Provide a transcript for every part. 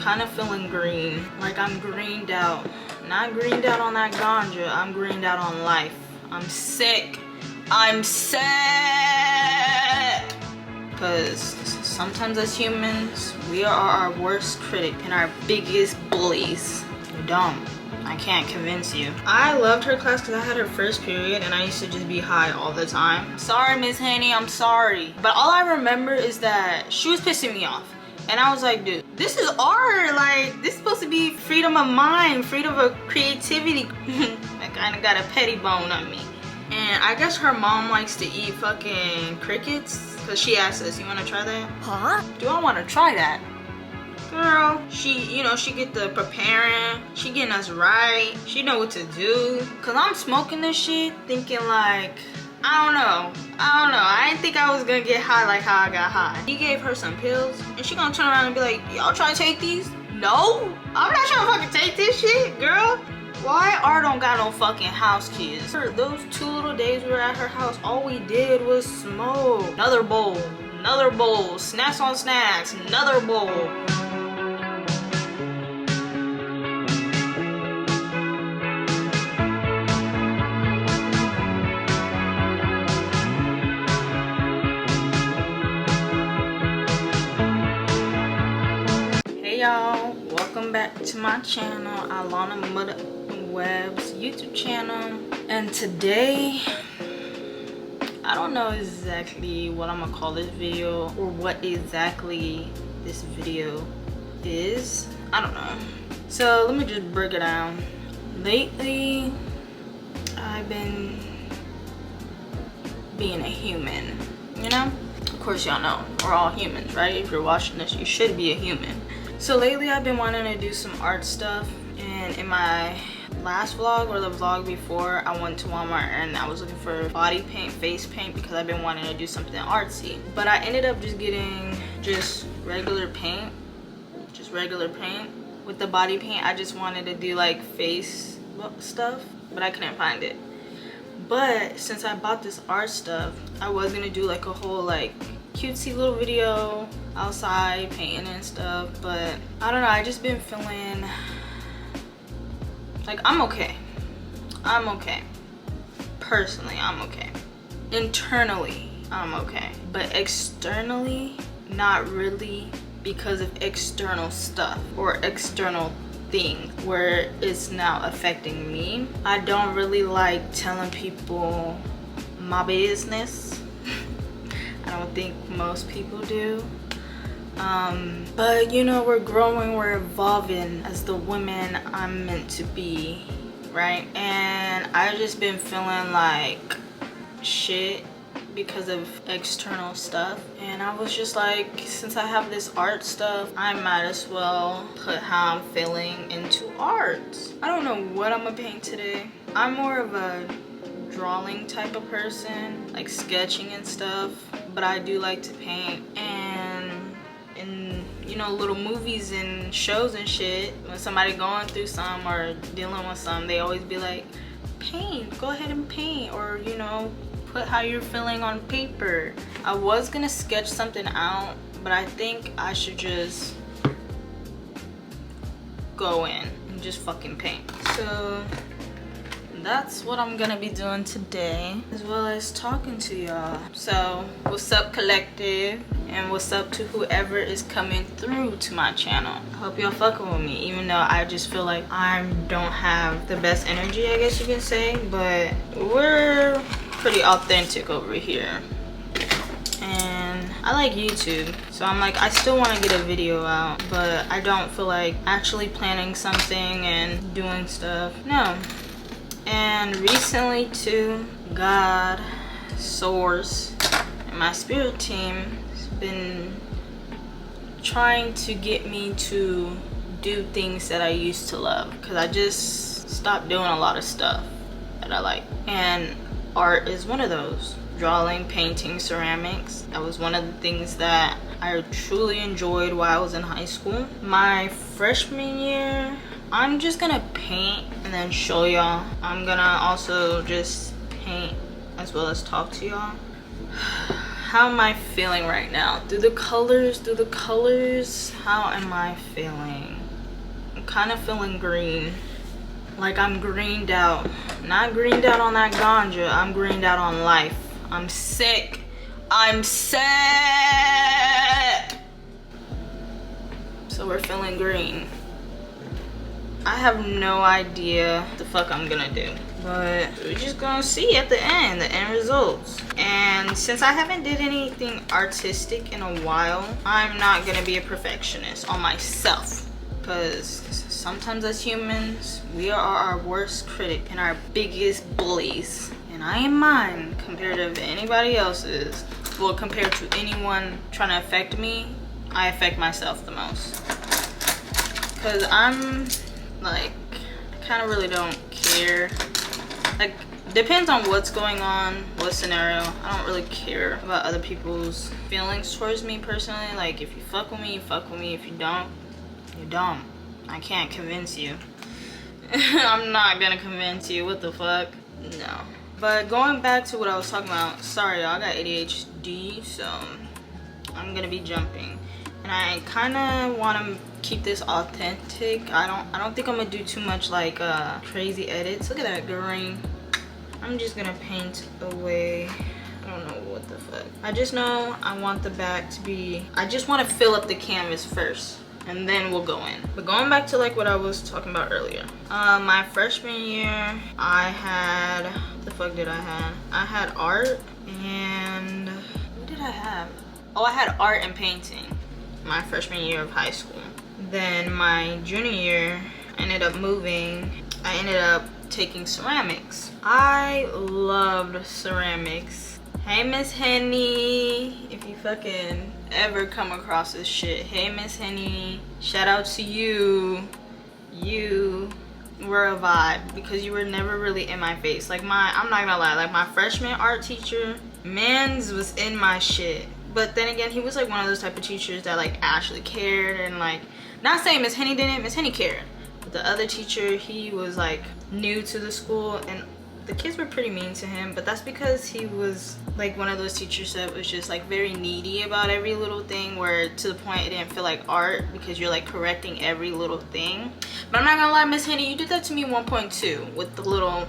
kind of feeling green. Like I'm greened out. Not greened out on that ganja, I'm greened out on life. I'm sick. I'm sick! Because sometimes as humans, we are our worst critic and our biggest bullies. You're dumb. I can't convince you. I loved her class because I had her first period and I used to just be high all the time. Sorry, Miss Haney, I'm sorry. But all I remember is that she was pissing me off. And I was like, dude, this is art. Like, this is supposed to be freedom of mind, freedom of creativity. I kind of got a petty bone on me. And I guess her mom likes to eat fucking crickets. Because she asked us, you want to try that? Huh? Do I want to try that? Girl, she get the preparing. She getting us right. She know what to do. Because I'm smoking this shit thinking like, I don't know. I didn't think I was gonna get high like how I got high. He gave her some pills and she gonna turn around and be like, y'all trying to take these? No, I'm not trying to fucking take this shit, girl. Why Art don't got no fucking house keys? Those 2 little days we were at her house, all we did was smoke. Another bowl, snacks on snacks, another bowl. Y'all, welcome back to my channel, Alana Mother Web's YouTube channel. And today, I don't know exactly what I'm gonna call this video or what exactly this video is. I don't know. So let me just break it down. Lately, I've been being a human, you know? Of course y'all know, we're all humans, right? If you're watching this, you should be a human. So lately I've been wanting to do some art stuff, and in my last vlog or the vlog before, I went to Walmart and I was looking for body paint, face paint, because I've been wanting to do something artsy. But I ended up just getting just regular paint. With the body paint, I just wanted to do like face stuff, but I couldn't find it. But since I bought this art stuff, I was gonna do like a whole like cutesy little video outside painting and stuff, but I don't know, I just been feeling like I'm okay. Personally, I'm okay. Internally, I'm okay, but externally, not really, because of external stuff or external things where it's now affecting me. I don't really like telling people my business. I don't think most people do. But you know, we're growing, we're evolving as the women I'm meant to be, right? And I've just been feeling like shit because of external stuff, and I was just like, since I have this art stuff, I might as well put how I'm feeling into art. I don't know what I'm gonna paint today. I'm more of a drawing type of person, like sketching and stuff, but I do like to paint. And in, you know, little movies and shows and shit, when somebody going through some or dealing with some, they always be like, paint, go ahead and paint, or you know, put how you're feeling on paper. I was gonna sketch something out, but I think I should just go in and just fucking paint. So that's what I'm gonna be doing today, as well as talking to y'all. So what's up, collective, and what's up to whoever is coming through to my channel. I hope y'all fucking with me, even though I just feel like I don't have the best energy, I guess you can say, but we're pretty authentic over here. And I like YouTube, so I'm like, I still want to get a video out, but I don't feel like actually planning something and doing stuff. No. And recently too, God, Source, and my spirit team has been trying to get me to do things that I used to love, because I just stopped doing a lot of stuff that I like, and art is one of those. Drawing, painting, ceramics, that was one of the things that I truly enjoyed while I was in high school. My freshman year, I'm just gonna paint and then show y'all. I'm gonna also just paint as well as talk to y'all. how am I feeling right now? Do the colors, how am I feeling? I'm kind of feeling green. Like I'm greened out. Not greened out on that ganja, I'm greened out on life. I'm sick. I'm sick. So we're feeling green. I have no idea what the fuck I'm gonna do, but we're just gonna see at the end results. And since I haven't did anything artistic in a while, I'm not gonna be a perfectionist on myself, because sometimes as humans, we are our worst critic and our biggest bullies. And I am mine compared to anybody else's. Well, compared to anyone trying to affect me, I affect myself the most. Because I'm like, I kind of really don't care. Like, depends on what's going on, what scenario. I don't really care about other people's feelings towards me personally. Like, if you fuck with me, you fuck with me. If you don't, you don't. I can't convince you. I'm not gonna convince you. What the fuck? No. But going back to what I was talking about, sorry y'all, I got ADHD, so I'm gonna be jumping. And I kind of want to keep this authentic. I don't think I'm gonna do too much like crazy edits. Look at that green. I'm just gonna paint away. I don't know what the fuck. I just know I want the back to be, I just want to fill up the canvas first, and then we'll go in. But going back to like what I was talking about earlier, my freshman year, I had, what the fuck did I have? I had art, and what did I have? Oh, I had art and painting my freshman year of high school. Then my junior year, I ended up moving. I ended up taking ceramics. I loved ceramics. Hey Miss Henny, if you fucking ever come across this shit, hey Miss Henny, shout out to you. You were a vibe, because you were never really in my face. Like I'm not gonna lie, like my freshman art teacher, mans was in my shit. But then again, he was like one of those type of teachers that like actually cared, and like, not saying Miss Henny didn't, Miss Henny cared. But the other teacher, he was like new to the school, and the kids were pretty mean to him, but that's because he was like one of those teachers that was just like very needy about every little thing, where to the point it didn't feel like art, because you're like correcting every little thing. But I'm not gonna lie, Miss Henny, you did that to me 1.2 with the little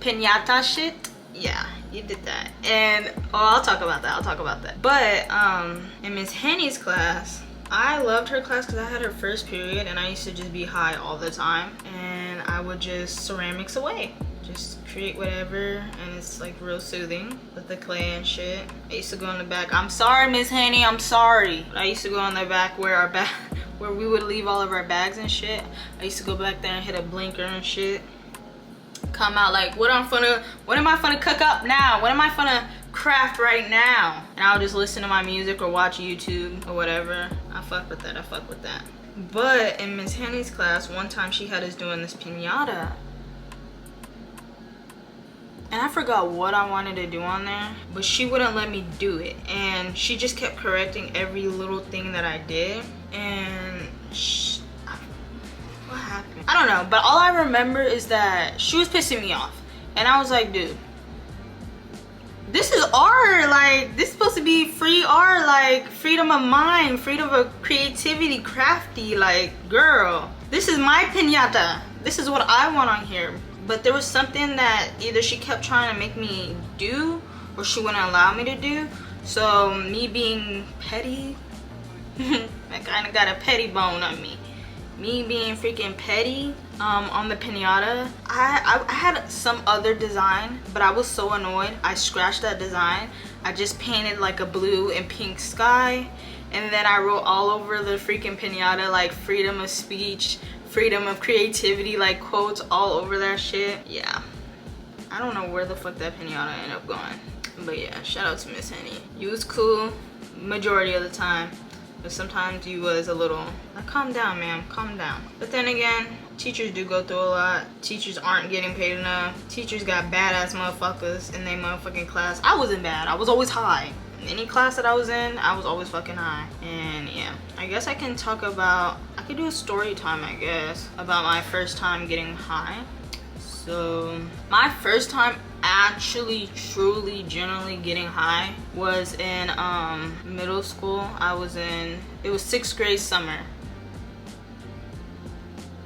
piñata shit. Yeah, you did that. And oh, I'll talk about that. But in Miss Henny's class, I loved her class because I had her first period, and I used to just be high all the time, and I would just ceramics away, just create whatever, and it's like real soothing with the clay and shit. I used to go in the back. I'm sorry, Miss Henny, I'm sorry. But I used to go in the back where where we would leave all of our bags and shit. I used to go back there and hit a blinker and shit. Come out like, what am I finna cook up now? What am I finna craft right now? And I'll just listen to my music or watch YouTube or whatever. I fuck with that. But in Miss Henny's class, one time she had us doing this piñata, and I forgot what I wanted to do on there, but she wouldn't let me do it, and she just kept correcting every little thing that I did. And what happened? I don't know, but all I remember is that she was pissing me off, and I was like, dude, this is art. Like, this is supposed to be free art, like freedom of mind, freedom of creativity, crafty. Like, girl, this is my piñata. This is what I want on here. But there was something that either she kept trying to make me do, or she wouldn't allow me to do. So me being petty, I kind of got a petty bone on me. Me being freaking petty on the piñata, I had some other design, but I was so annoyed. I scratched that design. I just painted like a blue and pink sky, and then I wrote all over the freaking piñata like freedom of speech, freedom of creativity, like quotes all over that shit. Yeah, I don't know where the fuck that piñata ended up going, but yeah, shout out to Miss Henny. You was cool majority of the time, but sometimes you was a little like, calm down, ma'am, calm down. But then again, teachers do go through a lot. Teachers aren't getting paid enough. Teachers got badass motherfuckers in their motherfucking class. I wasn't bad, I was always high. Any class that I was in, I was always fucking high. And yeah, I guess I can talk about, I could do a story time, I guess, about my first time getting high. So my first time actually truly generally getting high was in middle school. It was 6th grade summer.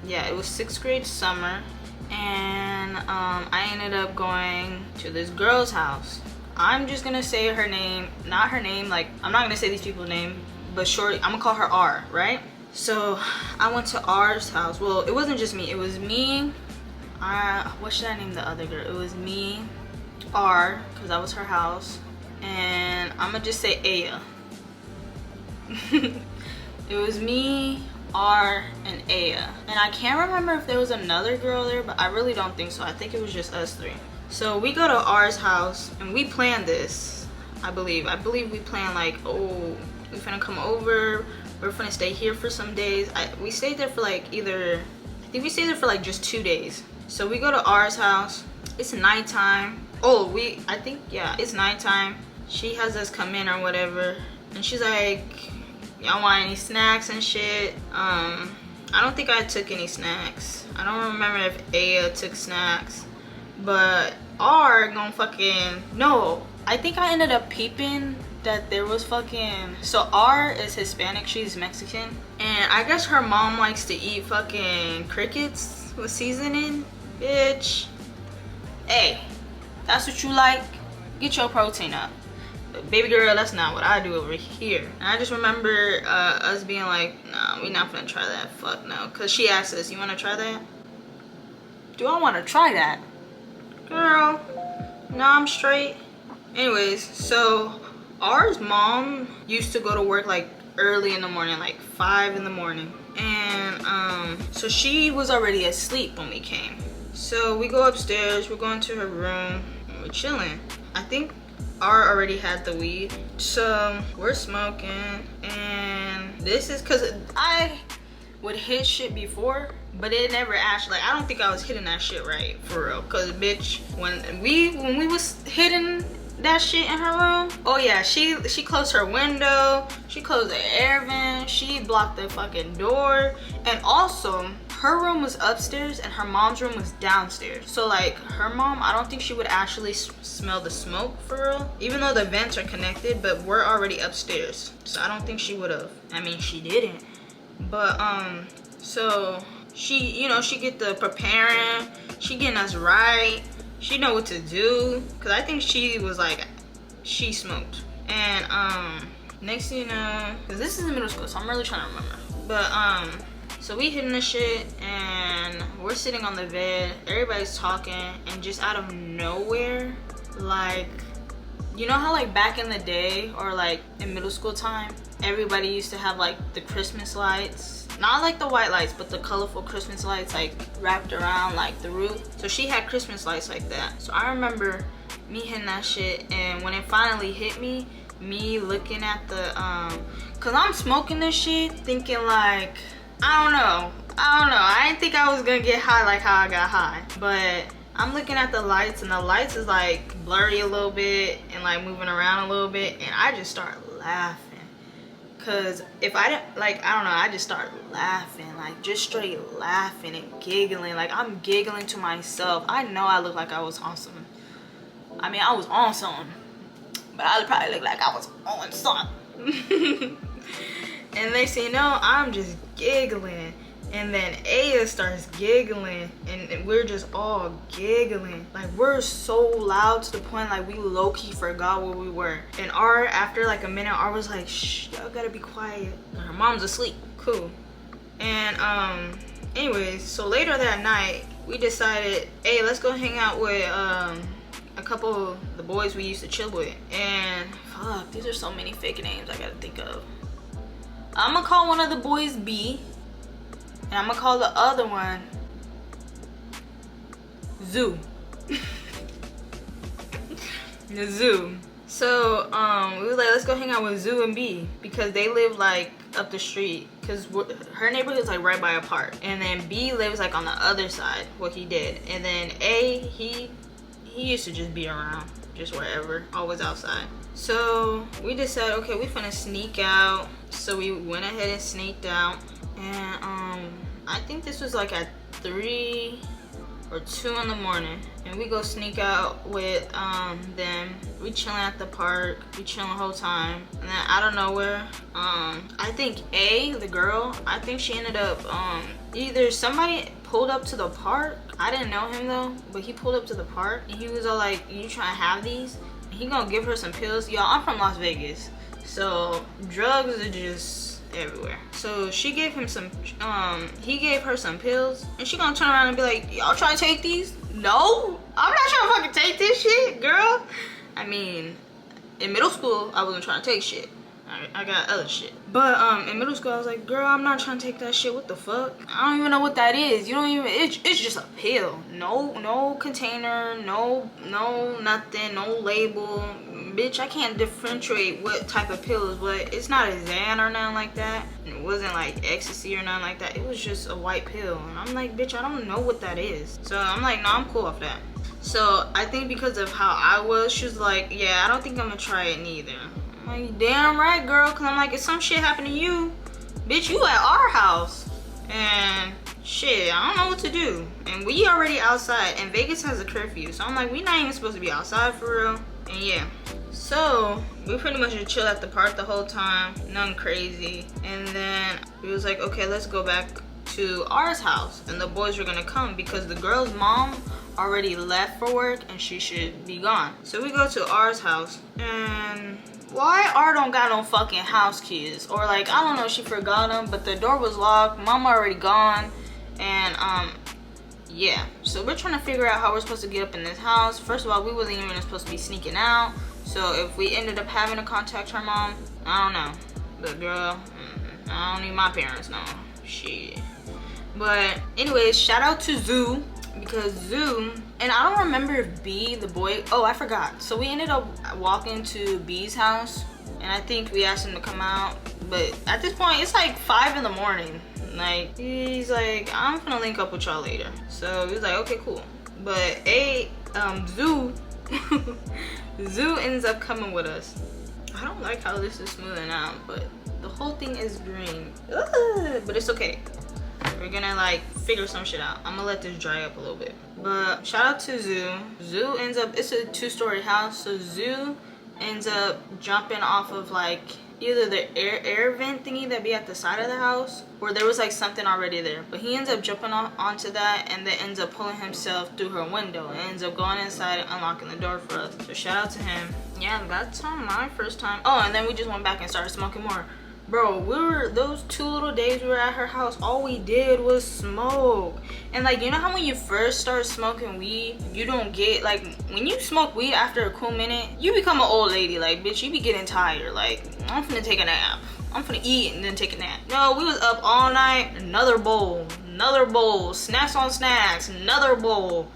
Yeah, it was 6th grade summer, and I ended up going to this girl's house. I'm just gonna say her name, not her name, like I'm not gonna say these people's name, but shortly I'm gonna call her R, right? So I went to R's house. Well, it wasn't just me, it was me, what should I name the other girl? It was me, R, because that was her house, and I'm gonna just say Aya. It was me, R, and Aya, and I can't remember if there was another girl there, but I really don't think so. I think it was just us three. So we go to R's house and we planned this. I believe we planned like, oh, we finna come over, we're finna stay here for some days. We stayed there for like I think we stayed there for like just 2 days. So we go to R's house. It's nighttime. Oh, I think, yeah, it's nighttime. She has us come in or whatever, and she's like, y'all want any snacks and shit? I don't think I took any snacks. I don't remember if Aya took snacks, but R gonna fucking, no, I think I ended up peeping that there was fucking, so R is Hispanic, she's Mexican, and I guess her mom likes to eat fucking crickets with seasoning. Bitch, hey, that's what you like, get your protein up. Baby girl, that's not what I do over here. And I just remember us being like, nah, we not gonna try that, fuck no. Cause she asked us, you wanna try that? Do I wanna try that? Girl, no, I'm straight. Anyways, so R's mom used to go to work like early in the morning, like 5 in the morning. And so she was already asleep when we came. So we go upstairs, we're going to her room, and we're chilling. I think R already had the weed, so we're smoking, and this is because I would hit shit before, but it never actually, like, I don't think I was hitting that shit right, for real. Cause bitch, when we was hitting that shit in her room, oh yeah, she closed her window, she closed the air vent, she blocked the fucking door, and also her room was upstairs and her mom's room was downstairs. So like her mom, I don't think she would actually smell the smoke for real, even though the vents are connected, but we're already upstairs, so I don't think she would have. I mean, she didn't, but so she, you know, she get the preparing, she getting us right, she know what to do, because I think she was like, she smoked. And next thing you know, because this is in middle school, so I'm really trying to remember, but so we hitting the shit and we're sitting on the bed, everybody's talking, and just out of nowhere, like, you know how like back in the day, or like in middle school time, everybody used to have like the Christmas lights, not like the white lights, but the colorful Christmas lights like wrapped around like the roof. So she had Christmas lights like that. So I remember me hitting that shit, and when it finally hit me looking at the cause I'm smoking this shit thinking like, I don't know, I didn't think I was gonna get high like how I got high, but I'm looking at the lights, and the lights is like blurry a little bit and like moving around a little bit, and I just start laughing. Cause if I didn't, like, I don't know, I just start laughing, like just straight laughing and giggling, like I'm giggling to myself. I know I look like I was on some, I mean, I was on something, but I probably look like I was on something. And they say, no, I'm just giggling. And then Aya starts giggling, and we're just all giggling. Like, we're so loud to the point like we low-key forgot where we were. And R, after like a minute, R was like, shh, y'all gotta be quiet. And her mom's asleep. Cool. And anyways, so later that night, we decided, hey, let's go hang out with a couple of the boys we used to chill with. And fuck, these are so many fake names I gotta think of. I'm gonna call one of the boys B, and I'm gonna call the other one Zoo. The Zoo. So we was like, let's go hang out with Zoo and B, because they live like up the street, because her neighborhood is like right by a park, and then B lives like on the other side, what he did. And then A, he used to just be around, just wherever, always outside. So we decided, okay, we finna sneak out. So we went ahead and sneaked out, and I think this was like at 3 or 2 in the morning, and we go sneak out with them. We chilling at the park, we chilling the whole time, and then out of nowhere, I think the girl, I think she ended up either somebody pulled up to the park. I didn't know him though, but he pulled up to the park and he was all like, "You trying to have these?" And he gonna give her some pills. Y'all, I'm from Las Vegas, so drugs are just everywhere. So she gave him some, he gave her some pills, and she gonna turn around and be like, "Y'all trying to take these?" No, I'm not trying to fucking take this shit, girl. I mean, in middle school, I wasn't trying to take shit. I got other shit. But in middle school, I was like, girl, I'm not trying to take that shit. What the fuck? I don't even know what that is. You don't even, it's just a pill. No container, no nothing, no label. Bitch, I can't differentiate what type of pill is what. It's not a Xan or nothing like that. It wasn't like ecstasy or nothing like that. It was just a white pill. And I'm like, bitch, I don't know what that is. So I'm like, no, I'm cool off that. So I think because of how I was, she was like, yeah, I don't think I'm gonna try it neither. I'm like, damn right, girl, because I'm like, if some shit happened to you, bitch, you at our house. And shit, I don't know what to do. And we already outside, and Vegas has a curfew. So I'm like, we not even supposed to be outside for real. And yeah. So we pretty much just chill at the park the whole time, nothing crazy. And then we was like, okay, let's go back to ours house. And the boys were gonna come because the girl's mom already left for work and she should be gone. So we go to ours house, and why R don't got no fucking house keys? Or like, I don't know, she forgot them, but the door was locked, mom already gone, and yeah. So we're trying to figure out how we're supposed to get up in this house. First of all, we wasn't even supposed to be sneaking out. So if we ended up having to contact her mom, I don't know. But girl, I don't need my parents know. Shit. But anyways, shout out to Zoo, because Zoo, and I don't remember if B, the boy, oh, I forgot. So we ended up walking to B's house, and I think we asked him to come out. But at this point, it's like 5 in the morning. Like, he's like, I'm gonna link up with y'all later. So he was like, okay, cool. But Zoo, Zoo ends up coming with us. I don't like how this is smoothing out, but the whole thing is green. Ugh, but it's okay. We're gonna like figure some shit out. I'm gonna let this dry up a little bit. But shout out to Zoo. Zoo ends up, it's a 2-story house, so Zoo ends up jumping off of like either the air vent thingy that be at the side of the house, or there was like something already there. But he ends up jumping onto that, and then ends up pulling himself through her window and ends up going inside and unlocking the door for us. So shout out to him. Yeah, that's on my first time. Oh, and then we just went back and started smoking more. Bro, those 2 little days we were at her house, all we did was smoke. And like, you know how when you first start smoking weed, you don't get, like, when you smoke weed after a cool minute, you become an old lady. Like, bitch, you be getting tired. Like, I'm finna take a nap. I'm finna eat and then take a nap. No, we was up all night, another bowl, snacks on snacks, another bowl.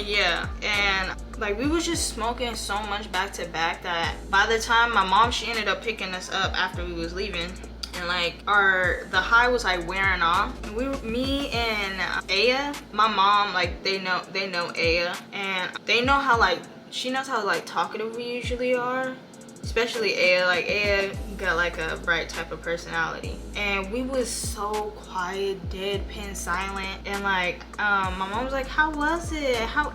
Yeah, and like we was just smoking so much back to back that by the time my mom, she ended up picking us up after we was leaving, and like the high was like wearing off. And me and Aya, my mom, like they know Aya, and they know how like she knows how like talkative we usually are. Especially Aya, like Aya got like a bright type of personality, and we was so quiet, deadpan, silent, and like my mom was like, how was it, how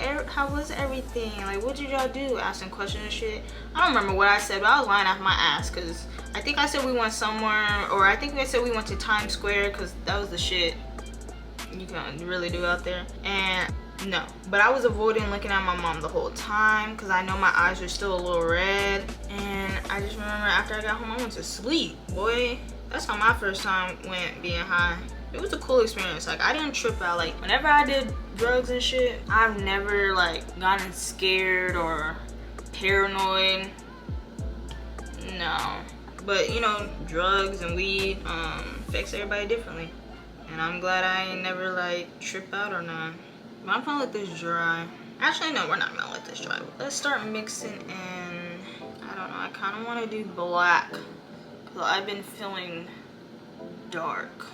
was everything, like what did y'all do, asking questions and shit. I don't remember what I said, but I was lying off my ass, because I think I said we went somewhere, or I think I said we went to Times Square, because that was the shit you can really do out there. And no, but I was avoiding looking at my mom the whole time because I know my eyes were still a little red. And I just remember after I got home, I went to sleep. Boy, that's how my first time went being high. It was a cool experience. Like, I didn't trip out. Like, whenever I did drugs and shit, I've never like gotten scared or paranoid. No. But you know, drugs and weed affects everybody differently. And I'm glad I ain't never like trip out or none. But I'm gonna let this dry. Actually, no, we're not gonna let this dry. Let's start mixing in. I don't know, I kind of want to do black because I've been feeling dark.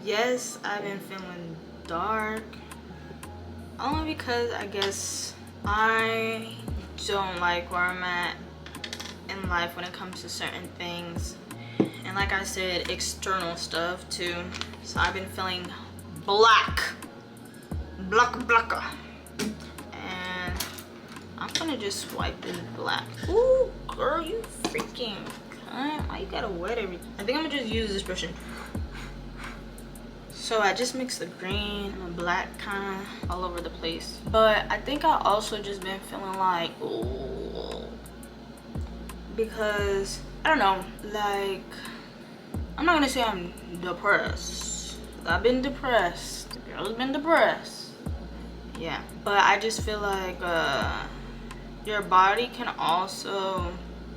Yes, I've been feeling dark. Only because I guess I don't like where I'm at in life when it comes to certain things. And like I said, external stuff too. So I've been feeling black. Blanca. And I'm gonna just wipe this black. Ooh, girl, you freaking cunt. Why you gotta wet everything? I think I'm gonna just use this brush. So I just mixed the green and the black kind of all over the place. But I think I also just been feeling like, ooh, because I don't know, like, I'm not gonna say I'm depressed. I've been depressed. The girl's been depressed. Yeah, but I just feel like your body can also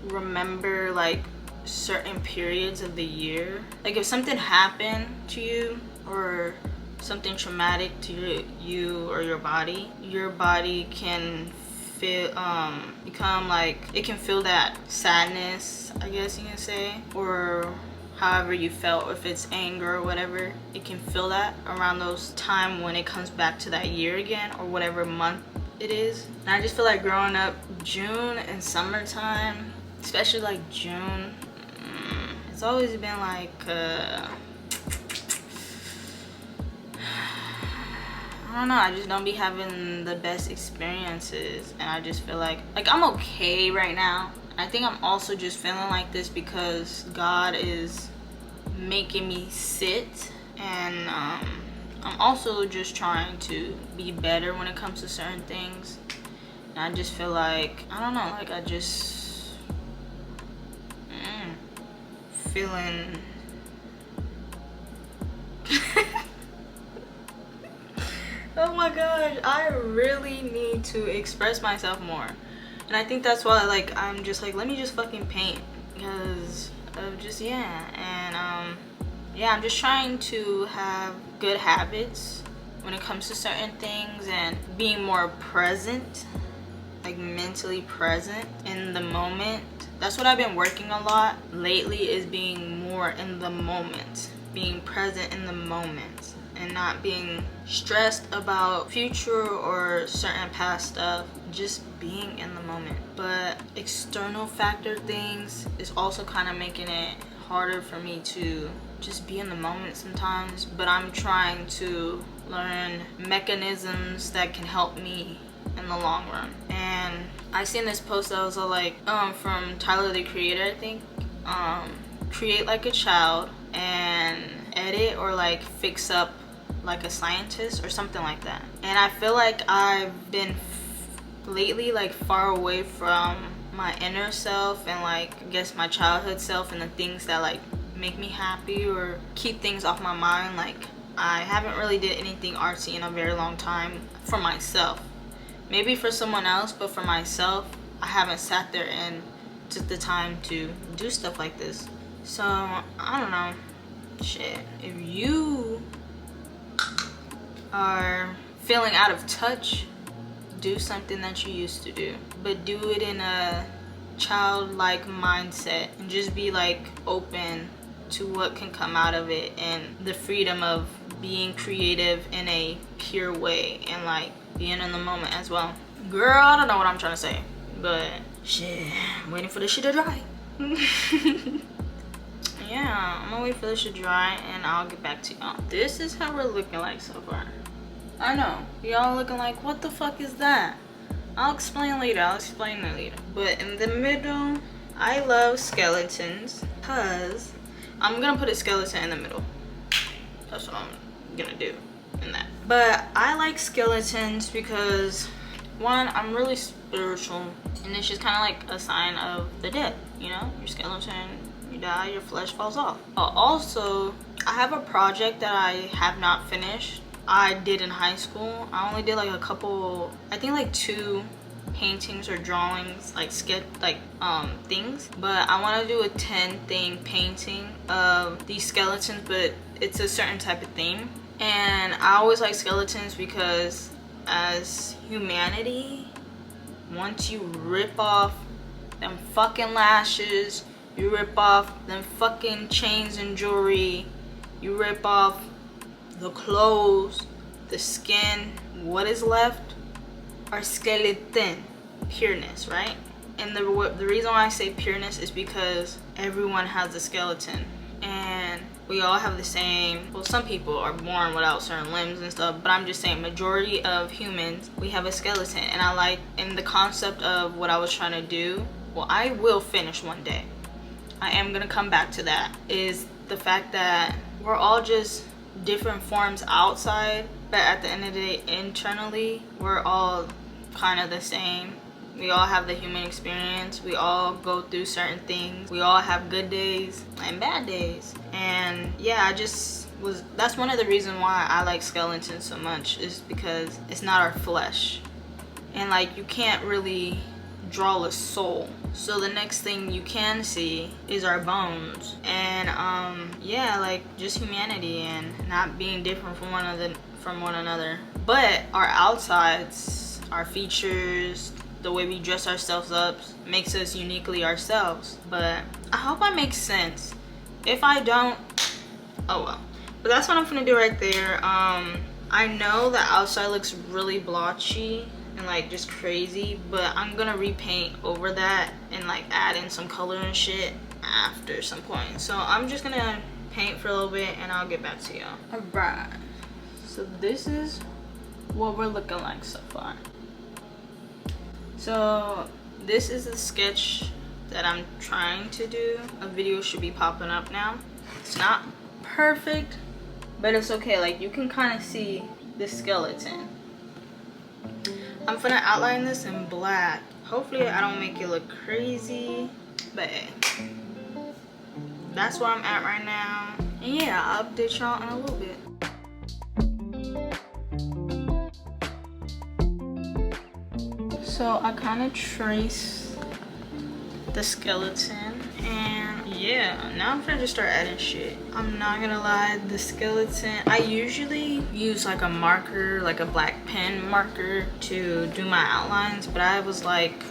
remember like certain periods of the year. Like if something happened to you or something traumatic to you or your body can feel become like, it can feel that sadness, I guess you can say, or however you felt, if it's anger or whatever, it can feel that around those time when it comes back to that year again or whatever month it is. And I just feel like growing up, June and summertime, especially like June, it's always been like I don't know, I just don't be having the best experiences, and I just feel like I'm okay right now. I think I'm also just feeling like this because God is making me sit, and I'm also just trying to be better when it comes to certain things. And I just feel like, I don't know, like I just feeling oh my gosh, I really need to express myself more. And I think that's why like I'm just like, let me just fucking paint, because of just, yeah. And yeah, I'm just trying to have good habits when it comes to certain things and being more present, like mentally present in the moment. That's what I've been working a lot lately, is being more in the moment, being present in the moment, and not being stressed about future or certain past stuff, just being in the moment. But external factor things is also kind of making it harder for me to just be in the moment sometimes. But I'm trying to learn mechanisms that can help me in the long run. And I seen this post that was like from Tyler the Creator, I think, create like a child and edit or like fix up like a scientist or something like that. And I feel like I've been lately like far away from my inner self and like I guess my childhood self and the things that like make me happy or keep things off my mind. Like I haven't really did anything artsy in a very long time for myself. Maybe for someone else, but for myself, I haven't sat there and took the time to do stuff like this. So I don't know, shit, if you are feeling out of touch, do something that you used to do, but do it in a childlike mindset and just be like open to what can come out of it and the freedom of being creative in a pure way and like being in the moment as well. Girl, I don't know what I'm trying to say, but shit, I'm waiting for this shit to dry. Yeah, I'm gonna wait for this to dry and I'll get back to y'all. This is how we're looking like so far. I know, y'all looking like, what the fuck is that? I'll explain later, I'll explain that later. But in the middle, I love skeletons because I'm gonna put a skeleton in the middle. That's what I'm gonna do in that. But I like skeletons because, one, I'm really spiritual, and it's just kind of like a sign of the dead, you know? Your skeleton, you die, your flesh falls off. Also, I have a project that I have not finished. I did in high school. I only did like a couple, I think like 2 paintings or drawings, like sketch, like things. But I want to do a 10-thing painting of these skeletons, but it's a certain type of theme. And I always like skeletons because as humanity, once you rip off them fucking lashes, you rip off them fucking chains and jewelry, you rip off the clothes, the skin, what is left are skeleton, pureness, right? And the reason why I say pureness is because everyone has a skeleton, and we all have the same, well, some people are born without certain limbs and stuff, but I'm just saying majority of humans, we have a skeleton. And I like, in the concept of what I was trying to do, well, I will finish one day, I am gonna come back to that, is the fact that we're all just different forms outside, but at the end of the day, internally, we're all kind of the same. We all have the human experience. We all go through certain things. We all have good days and bad days. And yeah, that's one of the reasons why I like skeletons so much, is because it's not our flesh. And like, you can't really draw a soul. So the next thing you can see is our bones. And yeah, like just humanity and not being different from one another. But our outsides, our features, the way we dress ourselves up makes us uniquely ourselves. But I hope I make sense. If I don't, oh well. But that's what I'm gonna do right there. I know the outside looks really blotchy and like just crazy, but I'm gonna repaint over that and like add in some color and shit after some point. So I'm just gonna paint for a little bit and I'll get back to y'all. Alright, so this is what we're looking like so far. So this is the sketch that I'm trying to do. A video should be popping up now. It's not perfect, but it's okay. Like, you can kind of see the skeleton. I'm gonna outline this in black. Hopefully I don't make it look crazy, but hey, that's where I'm at right now. And yeah, I'll update y'all in a little bit. So I kind of trace the skeleton, and yeah, now I'm gonna just start adding shit. I'm not gonna lie, the skeleton, I usually use like a marker, like a black pen marker to do my outlines, but I was like,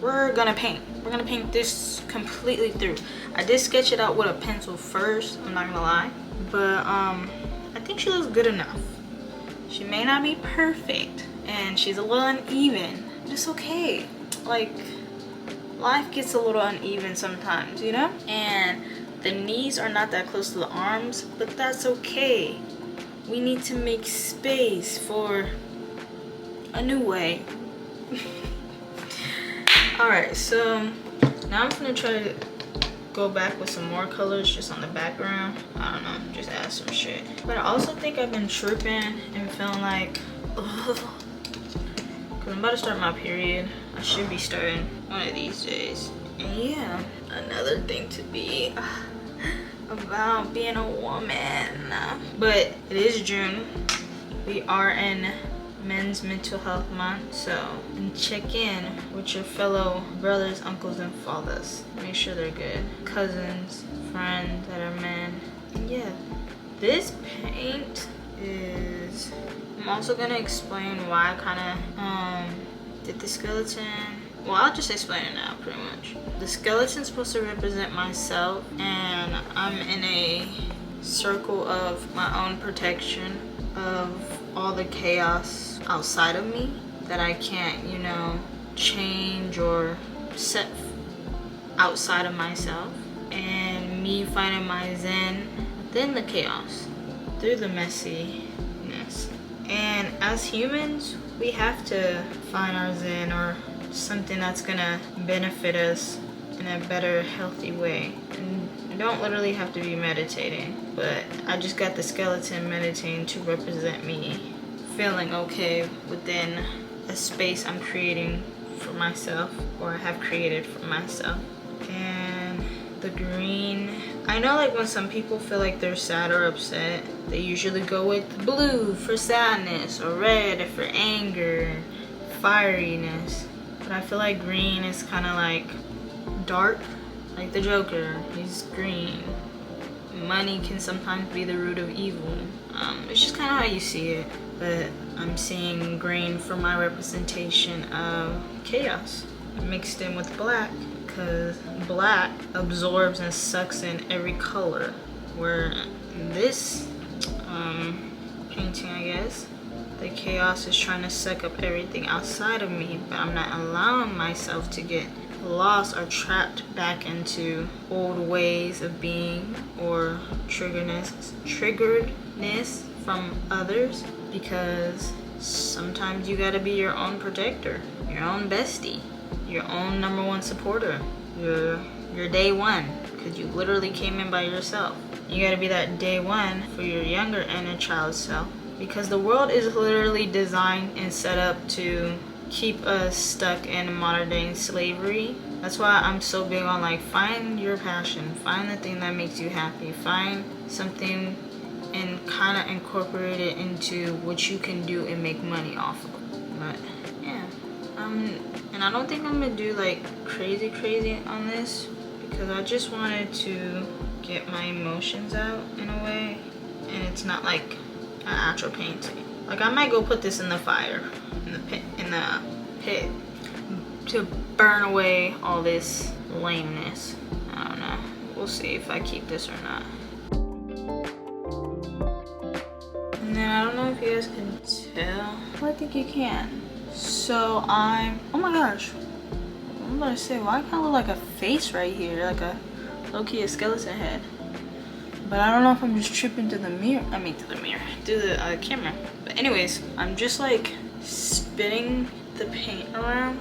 we're gonna paint this completely through. I did sketch it out with a pencil first, I'm not gonna lie, but I think she looks good enough. She may not be perfect and she's a little uneven. It's okay. Like, life gets a little uneven sometimes, you know? And the knees are not that close to the arms, but that's okay. We need to make space for a new way. Alright, so now I'm gonna try to go back with some more colors just on the background. I don't know, just add some shit. But I also think I've been tripping and feeling like, ugh. I'm about to start my period. I should be starting one of these days. And yeah, another thing to be about being a woman. But it is June. We are in Men's Mental Health Month, so check in with your fellow brothers, uncles, and fathers. Make sure they're good. Cousins, friends that are men. And yeah, this paint is, I'm also gonna explain why I kind of did the skeleton. Well, I'll just explain it now, pretty much. The skeleton's supposed to represent myself, and I'm in a circle of my own protection of all the chaos outside of me that I can't, you know, change or set outside of myself. And me finding my zen within the chaos, through the messiness. And as humans, we have to find our zen or something that's gonna benefit us in a better, healthy way. And you don't literally have to be meditating, but I just got the skeleton meditating to represent me feeling okay within a space I'm creating for myself, or I have created for myself. And the green, I know like when some people feel like they're sad or upset, they usually go with blue for sadness or red for anger, fieriness. But I feel like green is kind of like dark, like the Joker, he's green. Money can sometimes be the root of evil. It's just kind of how you see it. But I'm seeing green for my representation of chaos mixed in with black, because black absorbs and sucks in every color, where this painting, I guess, the chaos is trying to suck up everything outside of me, but I'm not allowing myself to get lost or trapped back into old ways of being or triggeredness from others, because sometimes you gotta be your own protector, your own bestie, your own #1 supporter, your day one, because you literally came in by yourself. You gotta be that day one for your younger inner child self, because the world is literally designed and set up to keep us stuck in modern day slavery. That's why I'm so big on like, find your passion, find the thing that makes you happy, find something and kind of incorporate it into what you can do and make money off of. But yeah, and I don't think I'm gonna do like crazy on this, because I just wanted to get my emotions out in a way, and it's not like an actual painting. Like, I might go put this in the fire, in the pit to burn away all this lameness. I don't know. We'll see if I keep this or not. And then I don't know if you guys can tell. Well, I think you can. So oh my gosh. I'm about to say, why can't I look like a face right here? Like a low-key a skeleton head. But I don't know if I'm just tripping to the mirror. To the camera. But anyways, I'm just like spinning the paint around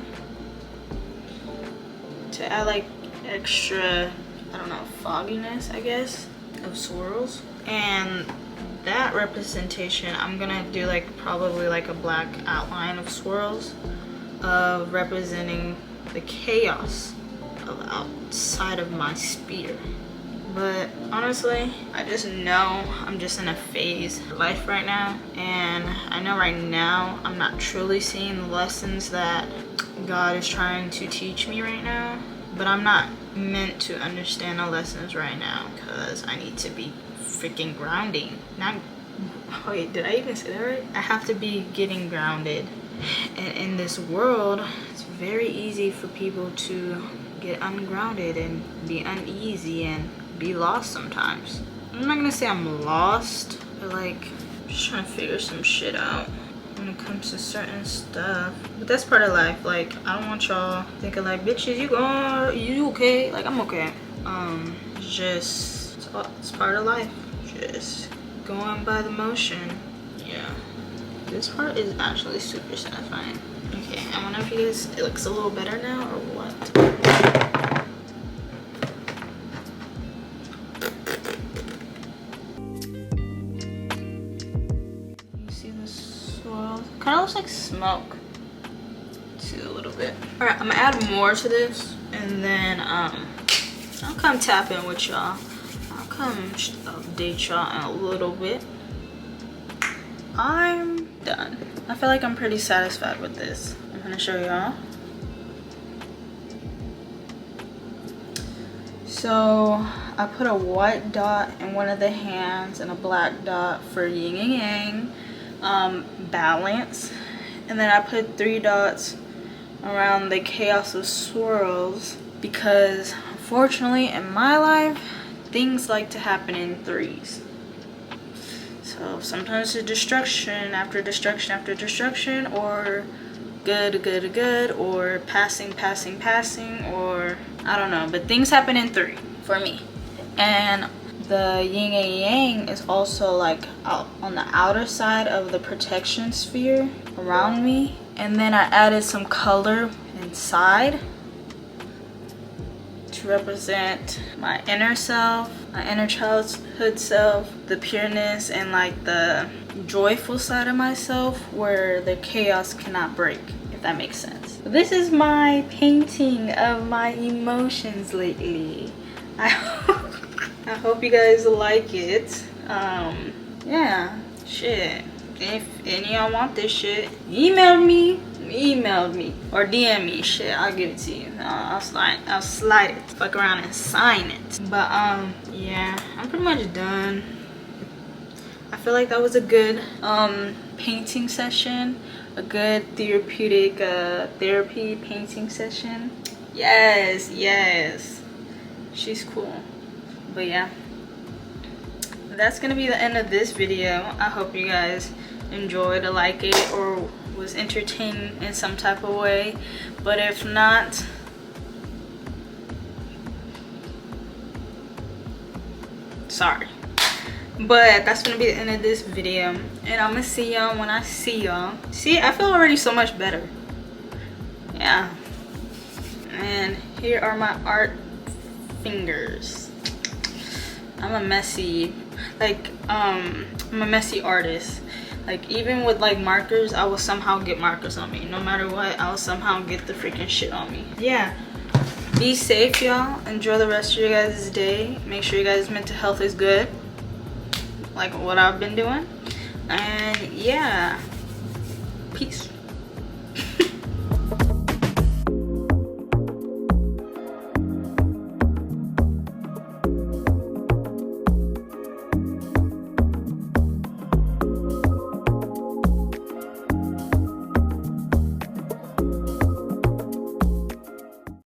to add like extra, I don't know, fogginess, I guess, of swirls. And that representation, I'm gonna do like probably like a black outline of swirls of representing the chaos of outside of my sphere. But honestly, I just know I'm just in a phase of life right now, and I know right now I'm not truly seeing the lessons that God is trying to teach me right now. But I'm not meant to understand the lessons right now, because I need to be freaking grounding. Wait, did I even say that right? I have to be getting grounded. And in this world, it's very easy for people to get ungrounded and be uneasy and be lost sometimes. I'm not gonna say I'm lost, but like, I'm just trying to figure some shit out when it comes to certain stuff. But that's part of life. Like, I don't want y'all thinking like, bitches, you okay? Like, I'm okay. It's part of life. Just going by the motion. Yeah. This part is actually super satisfying. Okay, I wonder if you guys, it looks a little better now or what? Kind of looks like smoke too, a little bit. All right, I'm gonna add more to this, and then I'll come tap in with y'all. I'll come update y'all in a little bit. I'm done. I feel like I'm pretty satisfied with this. I'm gonna show y'all. So I put a white dot in one of the hands and a black dot for yin and yang. Balance, and then I put 3 dots around the chaos of swirls, because unfortunately in my life things like to happen in 3s. So sometimes it's destruction after destruction after destruction, or good, or passing, or I don't know, but things happen in 3 for me. And the yin and yang is also like out on the outer side of the protection sphere around me. And then I added some color inside to represent my inner self, my inner childhood self, the pureness and like the joyful side of myself where the chaos cannot break, if that makes sense. This is my painting of my emotions lately. I hope you guys like it. Yeah, shit. If any of y'all want this shit, email me or DM me. Shit, I'll give it to you. I'll slide it. Fuck around and sign it. But yeah, I'm pretty much done. I feel like that was a good painting session, a good therapeutic therapy painting session. Yes, she's cool. But yeah, that's gonna be the end of this video. I hope you guys enjoyed or like it or was entertained in some type of way. But if not, Sorry. But that's gonna be the end of this video, and I'm gonna see y'all when I see y'all. See, I feel already so much better. Yeah. And here are my art fingers. I'm a messy, like, I'm a messy artist. Like, even with like markers, I will somehow get markers on me. No matter what, I will somehow get the freaking shit on me. Yeah. Be safe, y'all. Enjoy the rest of your guys' day. Make sure you guys' mental health is good, like what I've been doing. And yeah, peace.